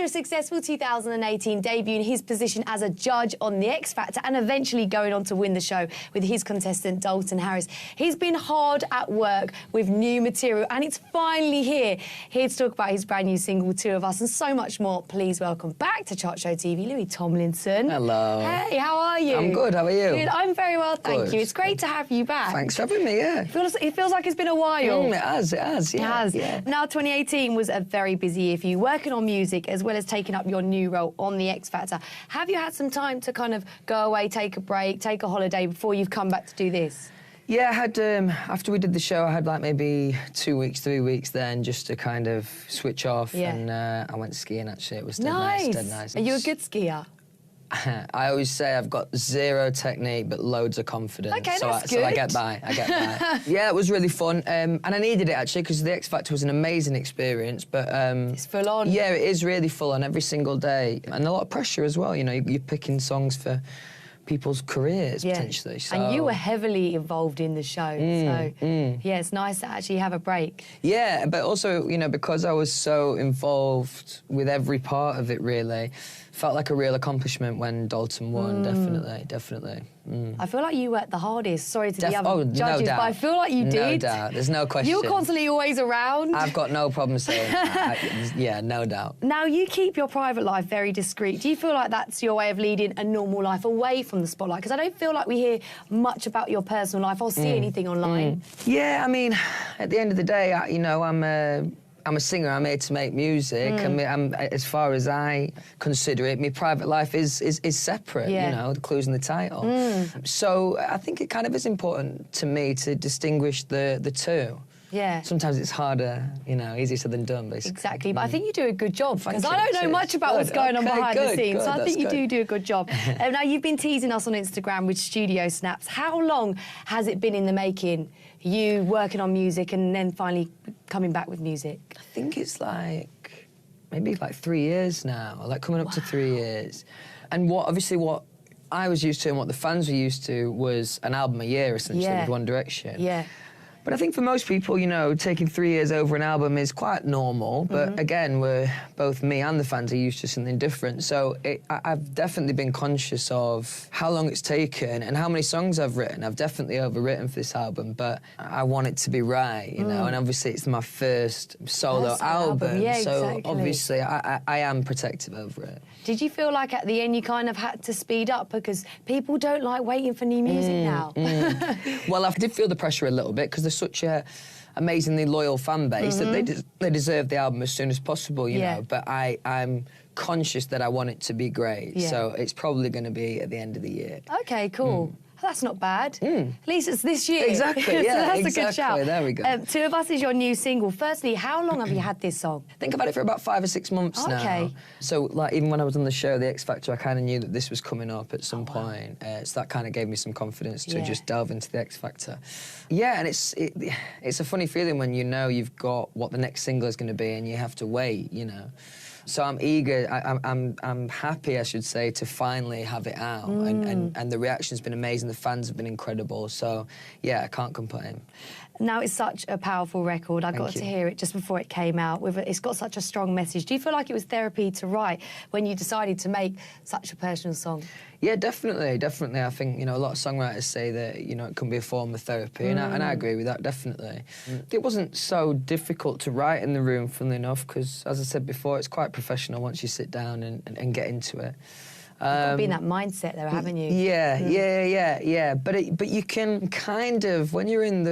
After a successful 2018 debut in his position as a judge on The X Factor and eventually going on to win the show with his contestant Dalton Harris, he's been hard at work with new material and it's finally here. Here to talk about his brand new single, Two of Us, and so much more, please welcome back to Chart Show TV, Louis Tomlinson. Hello. Hey, how are you? I'm good, how are you? Good, I'm very well, thank Good. you. It's great to have you back. Thanks for having me, yeah. It feels like it's been a while. It has, yeah. It has. Yeah. Now, 2018 was a very busy year for you, working on music as well as taking up your new role on The X Factor. Have you had some time to kind of go away, take a break, take a holiday before you've come back to do this? Yeah, I had, after we did the show, I had like maybe 2 weeks, 3 weeks then just to kind of switch off, and I went skiing actually. It was dead nice, dead nice. Are you a good skier? I always say I've got zero technique but loads of confidence. Okay, so that's so good. I get by. Yeah, it was really fun, and I needed it actually because The X Factor was an amazing experience. But it's full on. Yeah, it is really full on every single day, and a lot of pressure as well. You know, you're picking songs for people's careers potentially. So. And you were heavily involved in the show, yeah, it's nice to actually have a break. Yeah, but also, you know, because I was so involved with every part of it, really, felt like a real accomplishment when Dalton won. Definitely. I feel like you worked the hardest. Sorry to the other no judges, doubt. but I feel like you did. No doubt. There's no question. You were constantly always around. I've got no problem saying that. Yeah, no doubt. Now, you keep your private life very discreet. Do you feel like that's your way of leading a normal life away from the spotlight? Because I don't feel like we hear much about your personal life or see anything online. Yeah, I mean, at the end of the day, you know, I'm a singer. I'm here to make music. I'm, as far as I consider it, my private life is separate. You know, the clues in the title. So I think it kind of is important to me to distinguish the two. Yeah. Sometimes it's harder, you know, easier said than done, basically. Exactly, but I think you do a good job because I don't know Cheers. much about what's going on behind the scenes, so I think you good. do a good job. Now, you've been teasing us on Instagram with studio snaps. How long has it been in the making, you working on music and then finally coming back with music? I think it's like, maybe like 3 years now, like coming up to 3 years. And obviously what I was used to and what the fans were used to was an album a year, essentially, with One Direction. Yeah. But I think for most people, you know, taking 3 years over an album is quite normal. But again, both me and the fans are used to something different. So I've definitely been conscious of how long it's taken and how many songs I've written. I've definitely overwritten for this album, but I want it to be right, you know. And obviously, it's my first solo album. Yeah, so exactly. obviously, I am protective over it. Did you feel like at the end you kind of had to speed up because people don't like waiting for new music now? Well, I did feel the pressure a little bit because there's such a amazingly loyal fan base that they deserve the album as soon as possible, you know. But I'm conscious that I want it to be great, so it's probably going to be at the end of the year. Okay, cool. That's not bad. At least it's this year. Exactly, So yeah, that's exactly. a good shout. There we go. Two of Us is your new single. Firstly, how long have you had this song? Think about it for about 5 or 6 months now. So, like, even when I was on the show, The X Factor, I kind of knew that this was coming up at some point. So that kind of gave me some confidence to just delve into The X Factor. Yeah, and it's a funny feeling when you know you've got what the next single is going to be and you have to wait, you know. So I'm eager, I'm happy, I should say, to finally have it out. And the reaction's been amazing, the fans have been incredible. So, yeah, I can't complain. Now, it's such a powerful record. I got to hear it just before it came out. It's got such a strong message. Do you feel like it was therapy to write when you decided to make such a personal song? Yeah, definitely. I think, you know, a lot of songwriters say that, you know, it can be a form of therapy, and I agree with that, definitely. It wasn't so difficult to write in the room, funnily enough, because, as I said before, it's quite professional once you sit down and get into it. You've got to be in that mindset, though, haven't you? Yeah. But you can kind of, when you're in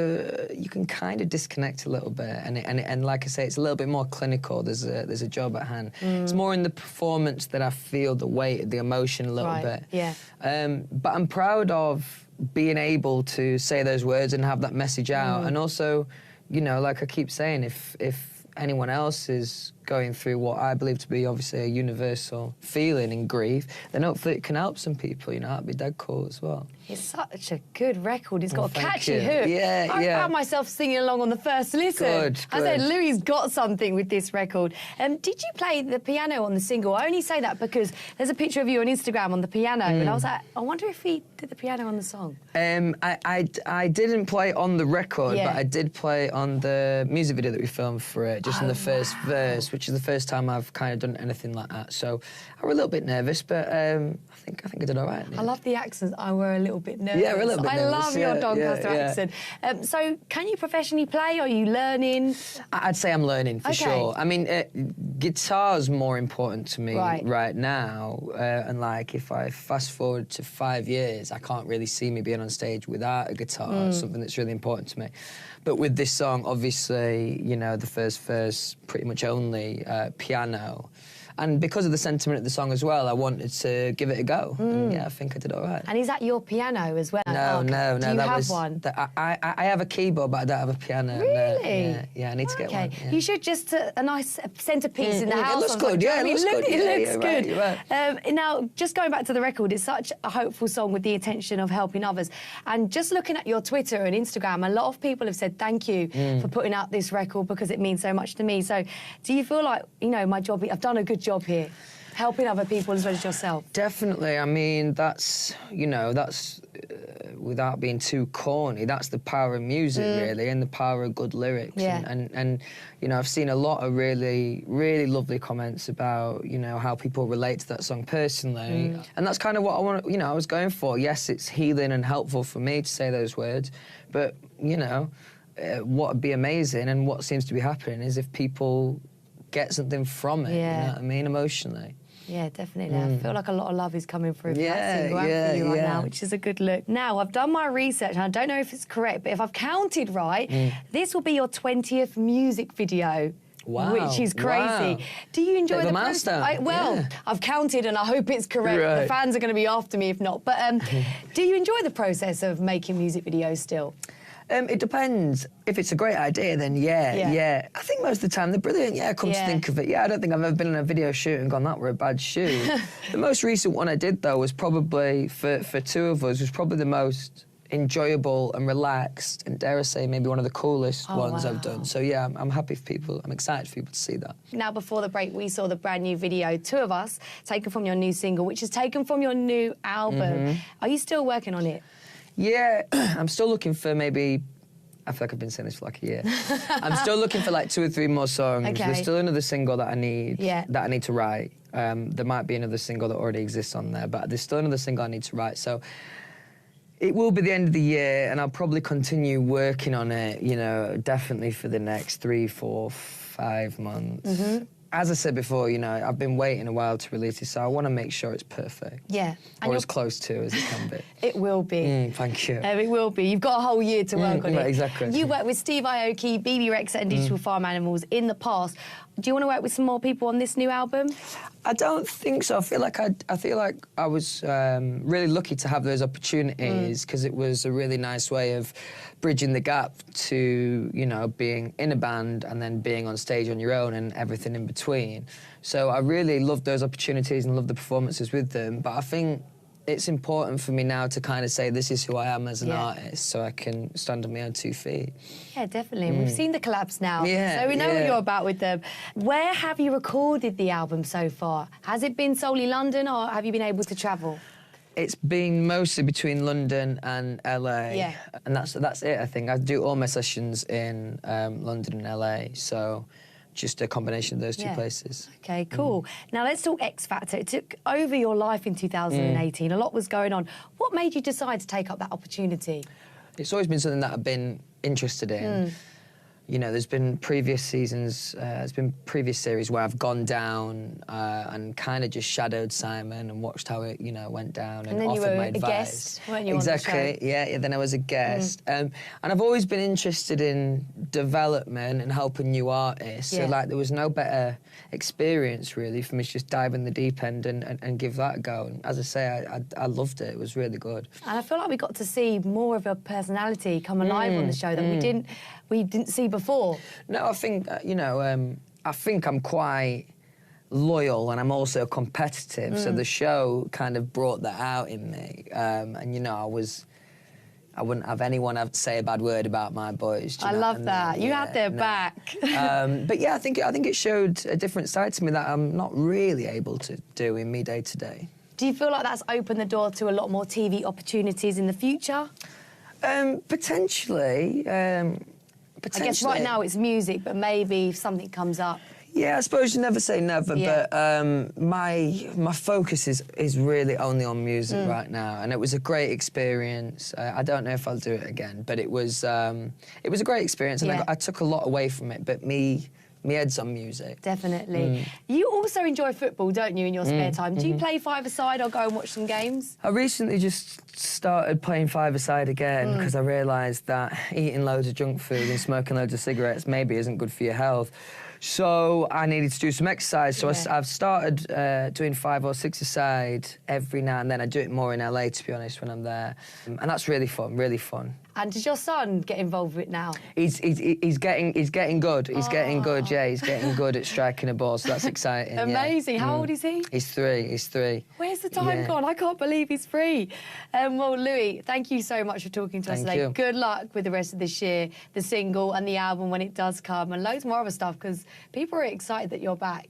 you can kind of disconnect a little bit, and like I say, it's a little bit more clinical. There's a job at hand. It's more in the performance that I feel the weight, the emotion a little bit. Yeah. But I'm proud of being able to say those words and have that message out, and also, you know, like I keep saying, if anyone else is going through what I believe to be obviously a universal feeling in grief, then hopefully it can help some people, you know. That'd be dead cool as well. It's such a good record. It's got a catchy you. hook. I found myself singing along on the first listen. Good. I said, Louis's got something with this record. Did you play the piano on the single? I only say that because there's a picture of you on Instagram on the piano, and I was like, I wonder if he did the piano on the song. I didn't play on the record, but I did play on the music video that we filmed for it, just in the first verse, which which is the first time I've kind of done anything like that. So I was a little bit nervous, but I think I did all right. Yeah. I love the accents. I were a little bit nervous. Yeah, we're a little bit nervous. I love your Doncaster accent. So can you professionally play? Are you learning? I'd say I'm learning for sure. I mean, guitar's more important to me right now. And like, if I fast forward to 5 years, I can't really see me being on stage without a guitar. It's something that's really important to me. But with this song, obviously, you know, the first verse pretty much only piano. And because of the sentiment of the song as well, I wanted to give it a go. And yeah, I think I did all right. And is that your piano as well? No. Do you have one? I have a keyboard, but I don't have a piano. Really? Yeah, I need to get one. Yeah. You should just a nice centrepiece in the house. It looks good, yeah, it looks good. It looks good. You're right. Now, just going back to the record, it's such a hopeful song with the intention of helping others. And just looking at your Twitter and Instagram, a lot of people have said thank you for putting out this record because it means so much to me. So do you feel like, you know, my job, I've done a good job here, helping other people as well as yourself? Definitely. I mean, that's, you know, without being too corny, that's the power of music, really, and the power of good lyrics. Yeah. And you know, I've seen a lot of really, really lovely comments about, you know, how people relate to that song personally. And that's kind of what I was going for. Yes, it's healing and helpful for me to say those words, but, you know, what would be amazing and what seems to be happening is if people get something from it, you know what I mean, emotionally. Yeah, definitely. I feel like a lot of love is coming through for that single and for you right now, which is a good look. Now, I've done my research, and I don't know if it's correct, but if I've counted right, this will be your 20th music video. Wow. Which is crazy. Wow. Do you enjoy the milestone? I've counted and I hope it's correct. Right. The fans are going to be after me if not. But do you enjoy the process of making music videos still? It depends. If it's a great idea, then yeah. I think most of the time they're brilliant. Yeah, come to think of it. Yeah, I don't think I've ever been in a video shoot and gone, that were a bad shoot. The most recent one I did, though, was probably, for two of us, was probably the most enjoyable and relaxed and, dare I say, maybe one of the coolest ones I've done. So, yeah, I'm happy for people. I'm excited for people to see that. Now, before the break, we saw the brand new video, Two of Us, taken from your new single, which is taken from your new album. Are you still working on it? Yeah, I'm still looking for maybe... I feel like I've been saying this for like a year. I'm still looking for like 2 or 3 more songs. Okay. There's still another single that I need to write. There might be another single that already exists on there, but there's still another single I need to write. So it will be the end of the year, and I'll probably continue working on it, you know, definitely for the next 3, 4, 5 months. As I said before, you know, I've been waiting a while to release it, so I want to make sure it's perfect. Yeah. Or as close to as it can be. It will be. Thank you. It will be. You've got a whole year to work on it. Exactly. You worked with Steve Aoki, BB Rexa and Digital Farm Animals in the past. Do you want to work with some more people on this new album? I don't think so. I feel like I was really lucky to have those opportunities because it was a really nice way of bridging the gap to, you know, being in a band and then being on stage on your own and everything in between. So I really loved those opportunities and loved the performances with them. But I think it's important for me now to kind of say this is who I am as an artist, so I can stand on my own 2 feet. Yeah, definitely. We've seen the collabs now, so we know what you're about with them. Where have you recorded the album so far? Has it been solely London, or have you been able to travel? It's been mostly between London and LA. Yeah. And that's it, I think. I do all my sessions in London and LA, so just a combination of those 2 places. Okay, cool. Now let's talk X Factor. It took over your life in 2018. A lot was going on. What made you decide to take up that opportunity? It's always been something that I've been interested in. You know, there's been previous seasons, there's been previous series where I've gone down and kind of just shadowed Simon and watched how it, you know, went down and offered my advice. And then you were a guest, weren't you, exactly, on the show? Yeah, then I was a guest. And I've always been interested in development and helping new artists. So, like, there was no better experience, really, for me to just dive in the deep end and give that a go. And as I say, I loved it. It was really good. And I feel like we got to see more of a personality come alive on the show that we didn't see before. No, I think, you know, I think I'm quite loyal and I'm also competitive, so the show kind of brought that out in me. And, you know, I wouldn't have anyone say a bad word about my boys. I love that. You had their back. But yeah, I think it showed a different side to me that I'm not really able to do in me day to day. Do you feel like that's opened the door to a lot more TV opportunities in the future? Potentially. I guess right now it's music, but maybe if something comes up. Yeah, I suppose you never say never, but my focus is really only on music right now, and it was a great experience. I don't know if I'll do it again, but it was a great experience, and I took a lot away from it. But me head's on music. Definitely. You also enjoy football, don't you, in your spare time? Do you play five-a-side or go and watch some games? I recently just started playing five-a-side again because I realised that eating loads of junk food and smoking loads of cigarettes maybe isn't good for your health. So I needed to do some exercise. So I've started doing 5 or 6-a-side every now and then. I do it more in LA, to be honest, when I'm there. And that's really fun, really fun. And does your son get involved with it now? He's getting good. He's getting good, yeah. He's getting good at striking a ball, so that's exciting. Amazing. How old is he? He's 3. Where's the time gone? I can't believe he's 3. Well, Louis, thank you so much for talking to us today. You. Good luck with the rest of this year, the single and the album when it does come, and loads more other stuff, because people are excited that you're back.